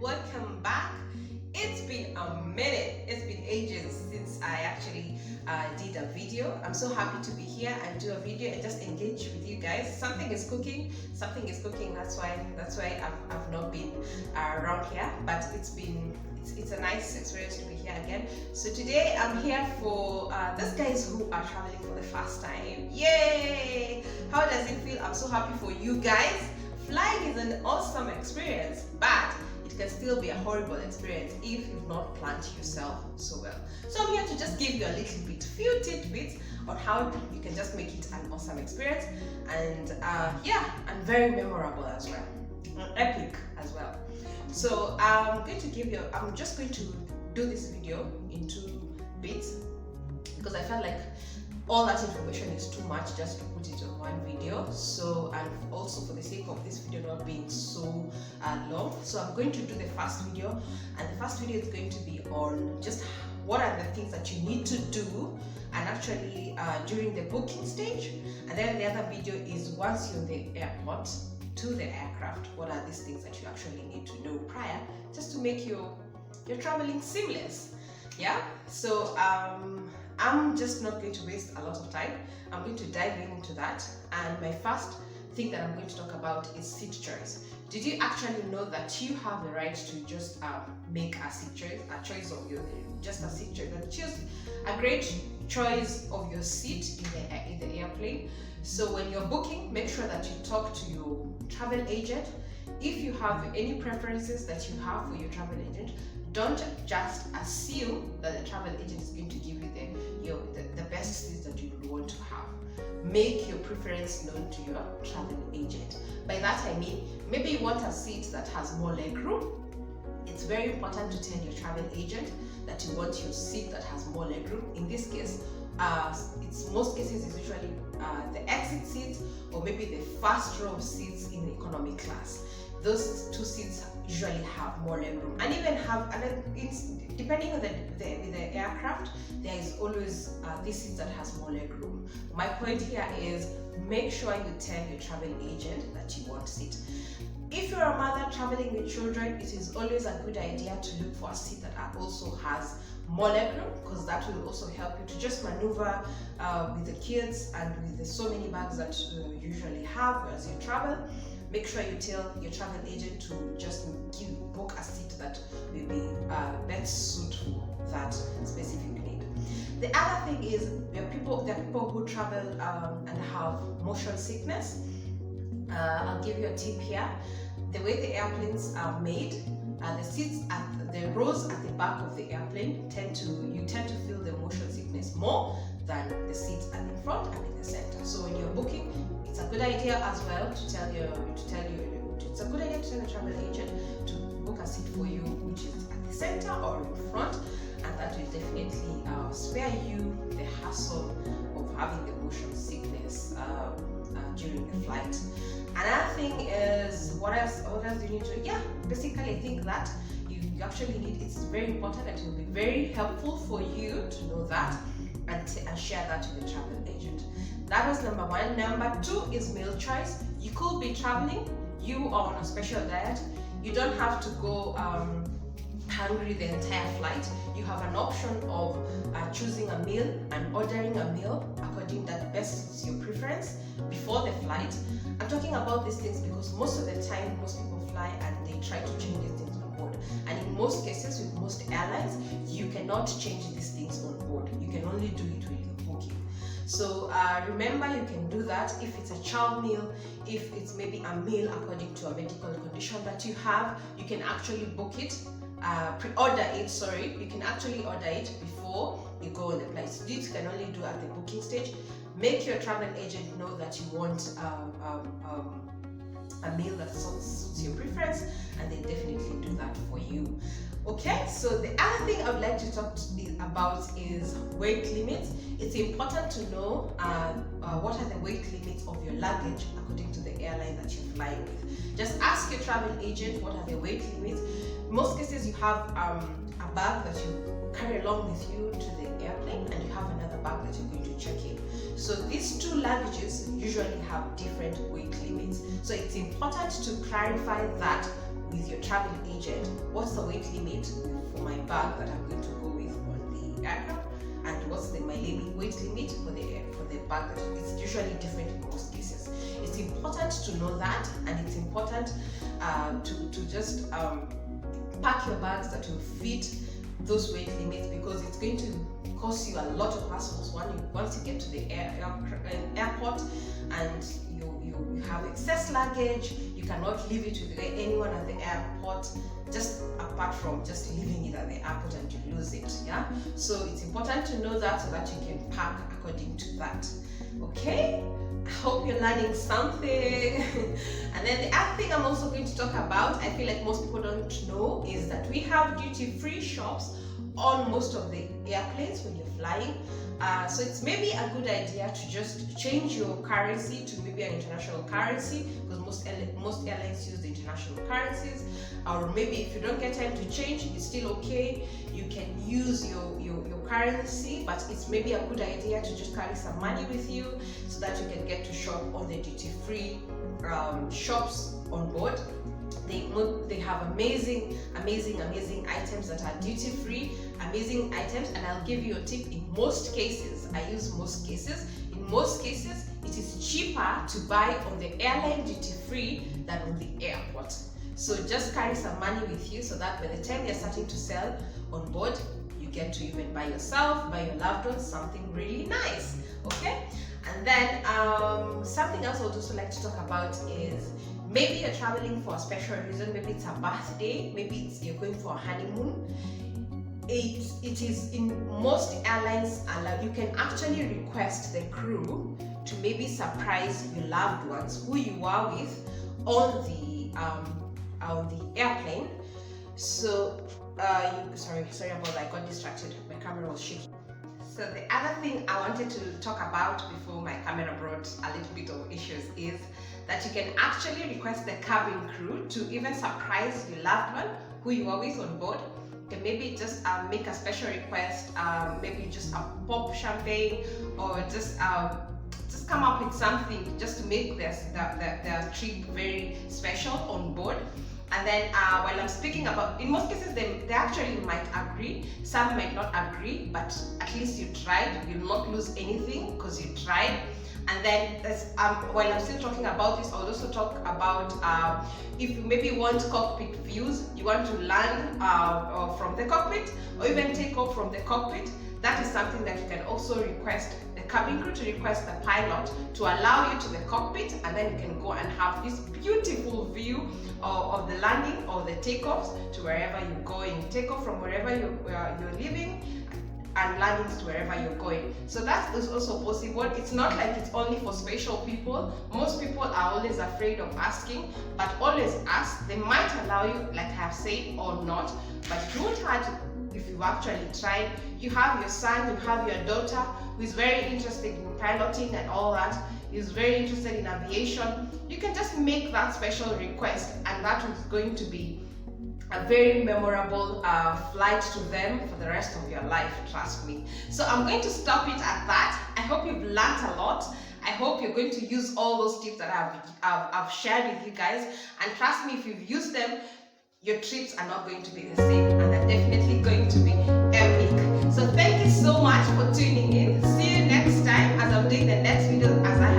welcome back. It's been a minute, it's been ages since I actually did a video. I'm so happy to be here and do a video and just engage with you guys. Something is cooking, that's why I've not been around here, but it's a nice experience to be here again. So today I'm here for those guys who are traveling for the first time. Yay! How does it feel? I'm so happy for you guys. Flying is an awesome experience, but it can still be a horrible experience if you've not planned yourself so well. So I'm here to just give you a little bit, few tidbits on how you can just make it an awesome experience, and and very memorable as well, and epic as well. So I'm just going to do this video in 2 bits because I felt like all that information is too much just to put it on one video. So, and also for the sake of this video not being so long, so I'm going to do the first video, and the first video is going to be on just what are the things that you need to do and actually during the booking stage, and then the other video is once you're in the airport to the aircraft, what are these things that you actually need to know prior, just to make your traveling seamless. Yeah, so I'm just not going to waste a lot of time. I'm going to dive into that, and my first thing that I'm going to talk about is seat choice. Did you actually know that you have the right to just make a seat choice, a seat choice, and choose a great choice of your seat in the airplane? So when you're booking, make sure that you talk to your travel agent. If you have any preferences that you have for your travel agent, don't just assume that the travel agent is going to give you the best seats that you would want to have. Make your preference known to your travel agent. By that I mean, maybe you want a seat that has more leg room. It's very important to tell your travel agent that you want your seat that has more leg room. In this case, most cases it's usually the exit seats, or maybe the first row of seats in economy class. Those 2 seats usually have more leg room, and even depending on the aircraft, there is always this seat that has more leg room. My point here is, make sure you tell your travel agent that you want seat. If you're a mother traveling with children, it is always a good idea to look for a seat that also has more leg room, because that will also help you to just maneuver with the kids and with so many bags that you usually have as you travel. Make sure you tell your travel agent to just book a seat that will be best suit for that specific need. The other thing is, there are people who travel and have motion sickness. I'll give you a tip here. The way the airplanes are made, the seats the rows at the back of the airplane you tend to feel the motion sickness more than the seats at the front and in the center. So when you're booking, it's a good idea as well to tell your travel agent to book a seat for you which is at the center or in front, and that will definitely spare you the hassle of having the motion sickness during the flight. Another thing is, what else do you need to? Basically I think that you actually need, it's very important, and it will be very helpful for you to know that and share that with the travel agent. That was number 1. Number 2 is meal choice. You could be traveling, you are on a special diet, you don't have to go hungry the entire flight. You have an option of choosing a meal and ordering a meal according that best suits your preference before the flight. I'm talking about these things because most of the time most people fly and they try to change these things on board, and in most cases with most airlines you cannot change these things on board. You can only do it when you're booking. So remember, you can do that if it's a child meal, if it's maybe a meal according to a medical condition that you have, you can actually book it, you can actually order it before you go on the flight. This can only do at the booking stage. Make your travel agent know that you want a meal that suits your preference, and they definitely do that for you. Okay, so the other thing I would like to talk about is weight limits. It's important to know what are the weight limits of your luggage according to the airline that you're flying with. Just ask your travel agent what are the weight limits. In most cases you have a bag that you carry along with you to the airplane, and you have another bag that you're going to check in. So these 2 luggages usually have different weight limits. So it's important to clarify that with your travel agent what's the weight limit for my bag that I'm going to go with on the aircraft, and what's my weight limit for the bag. It's usually different in most cases. It's important to know that, and it's important to just pack your bags that will fit those weight limits, because it's going to cost you a lot of hassles once you get to the airport and you have excess luggage. You cannot leave it with anyone at the airport, just apart from just leaving it at the airport and you lose it. Yeah, so it's important to know that so that you can pack according to that. Okay, I hope you're learning something. And then the other thing I'm also going to talk about, I feel like most people don't know, is that we have duty-free shops on most of the airplanes when you're flying. So it's maybe a good idea to just change your currency to maybe an international currency, because most airlines use the international currencies. Or maybe if you don't get time to change, it's still okay. You can use your currency, but it's maybe a good idea to just carry some money with you so that you can get to shop on the duty-free shops on board. They have amazing items that are duty-free, amazing items, and I'll give you a tip. In most cases, I use most cases. In most cases, it is cheaper to buy on the airline duty-free than on the airport. So just carry some money with you so that by the time you're starting to sell on board, you get to even buy yourself, buy your loved ones something really nice. Okay? And then something else I would also like to talk about is, maybe you're traveling for a special reason. Maybe it's a birthday, maybe you're going for a honeymoon. It is in most airlines allowed. You can actually request the crew to maybe surprise your loved ones who you are with on the airplane. So sorry about that, I got distracted, my camera was shaking. So the other thing I wanted to talk about before my camera brought a little bit of issues is that you can actually request the cabin crew to even surprise your loved one who you are with on board. You can maybe just make a special request, maybe just a pop champagne, or just come up with something just to make their trip very special on board. And then while I'm speaking about, in most cases they actually might agree, some might not agree, but at least you tried. You'll not lose anything because you tried. And then while I'm still talking about this, I'll also talk about if you maybe want cockpit views, you want to land from the cockpit or even take off from the cockpit. That is something that you can also request the cabin crew to request the pilot to allow you to the cockpit, and then you can go and have this beautiful view of the landing or the takeoffs to wherever you're going. Take off from wherever you're living and landings to wherever you're going. So that is also possible. It's not like it's only for special people. Most people are always afraid of asking, but always ask. They might allow you, like I have said, or not, but don't hurt if you've actually tried. You have your son, you have your daughter who is very interested in piloting and all that, is very interested in aviation. You can just make that special request, and that is going to be a very memorable flight to them for the rest of your life, trust me. So I'm going to stop it at that. I hope you've learned a lot. I hope you're going to use all those tips that I've shared with you guys, and trust me, if you've used them, your trips are not going to be the same, and they're definitely going to be epic. So thank you so much for tuning in. See you next time as I'm doing the next video as I